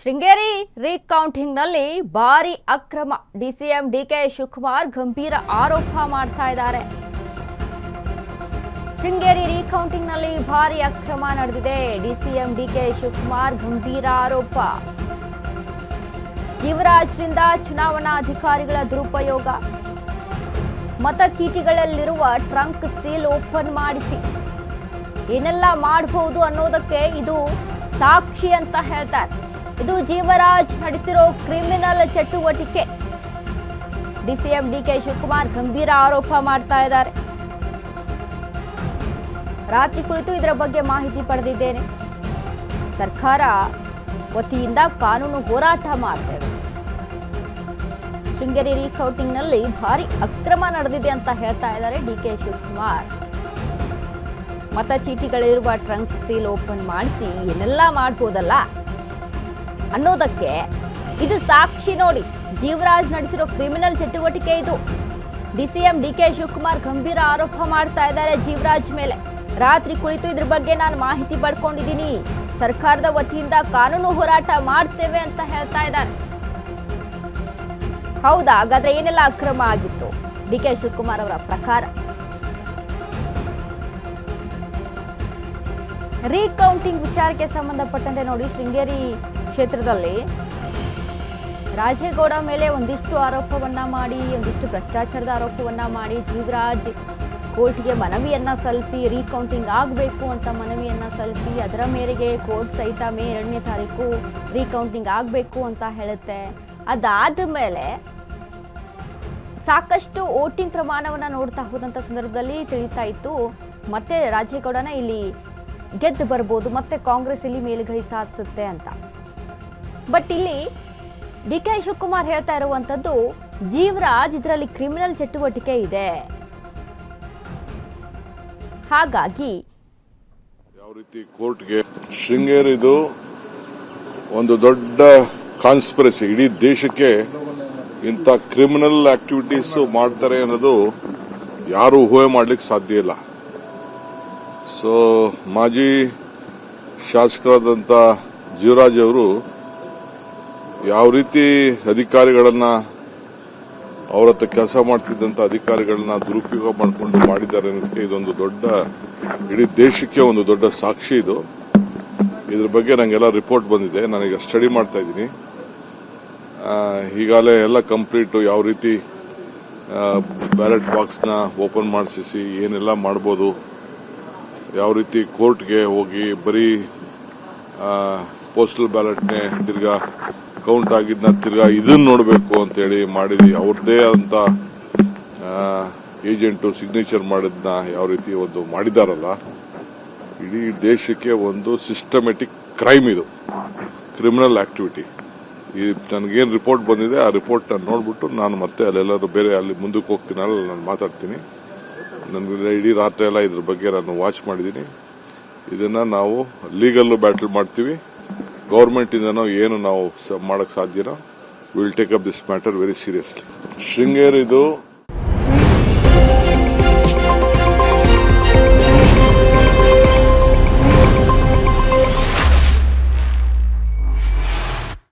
ಶೃಂಗೇರಿ ರೀಕೌಂಟಿಂಗ್ನಲ್ಲಿ ಭಾರಿ ಅಕ್ರಮ. DCM DK Shivakumar ಗಂಭೀರ ಆರೋಪ ಮಾಡ್ತಾ ಇದ್ದಾರೆ. ಶೃಂಗೇರಿ ರೀಕೌಂಟಿಂಗ್ನಲ್ಲಿ ಭಾರಿ ಅಕ್ರಮ ನಡೆದಿದೆ. ಡಿಸಿಎಂ ಡಿಕೆ ಶಿವಕುಮಾರ್ ಗಂಭೀರ ಆರೋಪ. ಜೀವರಾಜ್ರಿಂದ ಚುನಾವಣಾ ಅಧಿಕಾರಿಗಳ ದುರುಪಯೋಗ, ಮತಚೀಟಿಗಳಲ್ಲಿರುವ ಟ್ರಂಕ್ ಸೀಲ್ ಓಪನ್ ಮಾಡಿಸಿ ಏನೆಲ್ಲ ಮಾಡಬಹುದು ಅನ್ನೋದಕ್ಕೆ ಇದು ಸಾಕ್ಷಿ ಅಂತ ಹೇಳ್ತಾರೆ. ಇದು ಜೀವರಾಜ್ ನಡೆಸಿರೋ ಕ್ರಿಮಿನಲ್ ಚಟುವಟಿಕೆ. ಡಿಸಿಎಂ ಡಿಕೆ ಶಿವಕುಮಾರ್ ಗಂಭೀರ ಆರೋಪ ಮಾಡ್ತಾ ಇದ್ದಾರೆ. ರಾತ್ರಿ ಕುರಿತು ಇದರ ಬಗ್ಗೆ ಮಾಹಿತಿ ಪಡೆದಿದ್ದೇನೆ. ಸರ್ಕಾರ ವತಿಯಿಂದ ಕಾನೂನು ಹೋರಾಟ ಮಾಡ್ತೇವೆ. ಶೃಂಗೇರಿ ರೀಕೌಂಟಿಂಗ್ನಲ್ಲಿ ಭಾರಿ ಅಕ್ರಮ ನಡೆದಿದೆ ಅಂತ ಹೇಳ್ತಾ ಇದ್ದಾರೆ ಡಿಕೆ ಶಿವಕುಮಾರ್. ಮತಚೀಟಿಗಳಿರುವ ಟ್ರಂಕ್ ಸೀಲ್ ಓಪನ್ ಮಾಡಿಸಿ ಏನೆಲ್ಲ ಮಾಡ್ಬೋದಲ್ಲ ಅನ್ನೋದಕ್ಕೆ ಇದು ಸಾಕ್ಷಿ. ನೋಡಿ, ಜೀವರಾಜ್ ನಡೆಸಿರೋ ಕ್ರಿಮಿನಲ್ ಚಟುವಟಿಕೆ ಇದು. ಡಿಸಿಎಂ ಡಿಕೆ ಶಿವಕುಮಾರ್ ಗಂಭೀರ ಆರೋಪ ಮಾಡ್ತಾ ಇದ್ದಾರೆ ಜೀವರಾಜ್ ಮೇಲೆ. ರಾತ್ರಿ ಕುಳಿತು ಇದ್ರ ಬಗ್ಗೆ ನಾನು ಮಾಹಿತಿ ಪಡ್ಕೊಂಡಿದ್ದೀನಿ. ಸರ್ಕಾರದ ವತಿಯಿಂದ ಕಾನೂನು ಹೋರಾಟ ಮಾಡ್ತೇವೆ ಅಂತ ಹೇಳ್ತಾ ಇದ್ದಾರೆ. ಹೌದಾ? ಹಾಗಾದ್ರೆ ಏನೆಲ್ಲ ಅಕ್ರಮ ಆಗಿತ್ತು ಡಿಕೆ ಶಿವಕುಮಾರ್ ಅವರ ಪ್ರಕಾರ? ರೀಕೌಂಟಿಂಗ್ ವಿಚಾರಕ್ಕೆ ಸಂಬಂಧಪಟ್ಟಂತೆ ನೋಡಿ, ಶೃಂಗೇರಿ ಕ್ಷೇತ್ರದಲ್ಲಿ ರಾಜೇಗೌಡ ಮೇಲೆ ಒಂದಿಷ್ಟು ಆರೋಪವನ್ನ ಮಾಡಿ, ಒಂದಿಷ್ಟು ಭ್ರಷ್ಟಾಚಾರದ ಆರೋಪವನ್ನ ಮಾಡಿ ಜೀವರಾಜ್ ಕೋರ್ಟ್ಗೆ ಮನವಿಯನ್ನ ಸಲ್ಲಿಸಿ ರೀಕೌಂಟಿಂಗ್ ಆಗಬೇಕು ಅಂತ ಮನವಿಯನ್ನ ಸಲ್ಲಿಸಿ, ಅದರ ಮೇರೆಗೆ ಕೋರ್ಟ್ ಸಹಿತ ಮೇ 2ನೇ ತಾರೀಕು ರೀಕೌಂಟಿಂಗ್ ಆಗಬೇಕು ಅಂತ ಹೇಳುತ್ತೆ. ಅದಾದ ಮೇಲೆ ಸಾಕಷ್ಟು ವೋಟಿಂಗ್ ಪ್ರಮಾಣವನ್ನು ನೋಡ್ತಾ ಹೋದಂಥ ಸಂದರ್ಭದಲ್ಲಿ ತಿಳಿತಾ ಇತ್ತು ಮತ್ತೆ ರಾಜೇಗೌಡನ ಇಲ್ಲಿ ಗೆದ್ದು ಬರ್ಬೋದು, ಮತ್ತೆ ಕಾಂಗ್ರೆಸ್ ಇಲ್ಲಿ ಮೇಲುಗೈ ಸಾಧಿಸುತ್ತೆ ಅಂತ. ಬಟ್ ಇಲ್ಲಿ ಡಿ ಕೆ ಶಿವಕುಮಾರ್ ಹೇಳ್ತಾ ಇರುವಂತದ್ದು, ಜೀವರಾಜ್ ಇದರಲ್ಲಿ ಕ್ರಿಮಿನಲ್ ಚಟುವಟಿಕೆ ಇದೆ, ಹಾಗಾಗಿ ಯಾವ ರೀತಿ ಕೋರ್ಟ್ಗೆ ಶೃಂಗೇರಿದು ಒಂದು ದೊಡ್ಡ ಕಾನ್ಸ್ಪಿರಸಿ, ಇಡೀ ದೇಶಕ್ಕೆ ಇಂಥ ಕ್ರಿಮಿನಲ್ ಆಕ್ಟಿವಿಟೀಸ್ ಮಾಡ್ತಾರೆ ಅನ್ನೋದು ಯಾರು ಊಹೆ ಮಾಡ್ಲಿಕ್ಕೆ ಸಾಧ್ಯ ಇಲ್ಲ. ಸೊ ಮಾಜಿ ಶಾಸಕರಾದಂಥ ಜೀವರಾಜ್ ಅವರು ಯಾವ ರೀತಿ ಅಧಿಕಾರಿಗಳನ್ನ, ಅವರ ಹತ್ರ ಕೆಲಸ ಮಾಡ್ತಿದ್ದಂಥ ಅಧಿಕಾರಿಗಳನ್ನ ದುರುಪಯೋಗ ಮಾಡಿಕೊಂಡು ಮಾಡಿದ್ದಾರೆ ಅನ್ನೋದಕ್ಕೆ ಇದೊಂದು ದೊಡ್ಡ, ಇಡೀ ದೇಶಕ್ಕೆ ಒಂದು ದೊಡ್ಡ ಸಾಕ್ಷಿ ಇದು. ಇದ್ರ ಬಗ್ಗೆ ನನಗೆಲ್ಲ ರಿಪೋರ್ಟ್ ಬಂದಿದೆ, ನಾನೀಗ ಸ್ಟಡಿ ಮಾಡ್ತಾ ಇದ್ದೀನಿ. ಈಗಾಗಲೇ ಎಲ್ಲ ಕಂಪ್ಲೀಟು ಯಾವ ರೀತಿ ಬ್ಯಾಲೆಟ್ ಬಾಕ್ಸ್ನ ಓಪನ್ ಮಾಡಿಸಿ ಏನೆಲ್ಲ ಮಾಡ್ಬೋದು, ಯಾವ ರೀತಿ ಕೋರ್ಟ್ಗೆ ಹೋಗಿ ಬರೀ ಪೋಸ್ಟಲ್ ಬ್ಯಾಲೆಟ್ನೇ ತಿರ್ಗಾ ಕೌಂಟ್ ಆಗಿದ್ದನ್ನ ತಿರ್ಗಾ ಇದನ್ನ ನೋಡಬೇಕು ಅಂತೇಳಿ ಮಾಡಿದ್ವಿ. ಅವ್ರದ್ದೇ ಅಂತ ಏಜೆಂಟು ಸಿಗ್ನೇಚರ್ ಮಾಡಿದ್ನ ಯಾವ ರೀತಿ ಒಂದು ಮಾಡಿದಾರಲ್ಲ, ಇಡೀ ದೇಶಕ್ಕೆ ಒಂದು ಸಿಸ್ಟಮೆಟಿಕ್ ಕ್ರೈಮ್ ಇದು, ಕ್ರಿಮಿನಲ್ ಆಕ್ಟಿವಿಟಿ. ಈ ನನಗೇನು ರಿಪೋರ್ಟ್ ಬಂದಿದೆ ಆ ರಿಪೋರ್ಟ್ ನಾನು ನೋಡ್ಬಿಟ್ಟು ನಾನು ಮತ್ತೆ ಅಲ್ಲೆಲ್ಲರೂ ಬೇರೆ ಅಲ್ಲಿ ಮುಂದಕ್ಕೆ ಹೋಗ್ತೀನಿ, ಅಲ್ಲಿ ನಾನು ಮಾತಾಡ್ತೀನಿ. ನನಗೆ ಇಡೀ ರಾತ್ರಿ ಎಲ್ಲ ಇದ್ರ ಬಗ್ಗೆ ನಾನು ವಾಚ್ ಮಾಡಿದ್ದೀನಿ. ಇದನ್ನ ನಾವು ಲೀಗಲ್ಲು ಬ್ಯಾಟಲ್ ಮಾಡ್ತೀವಿ. ಗೌರ್ಮೆಂಟ್ ಇಂದನೋ ಏನು ನಾವು ಮಾಡಕ್ ಸಾಧ್ಯನೋ, will take up this matter very seriously. ಶೃಂಗೇರಿದು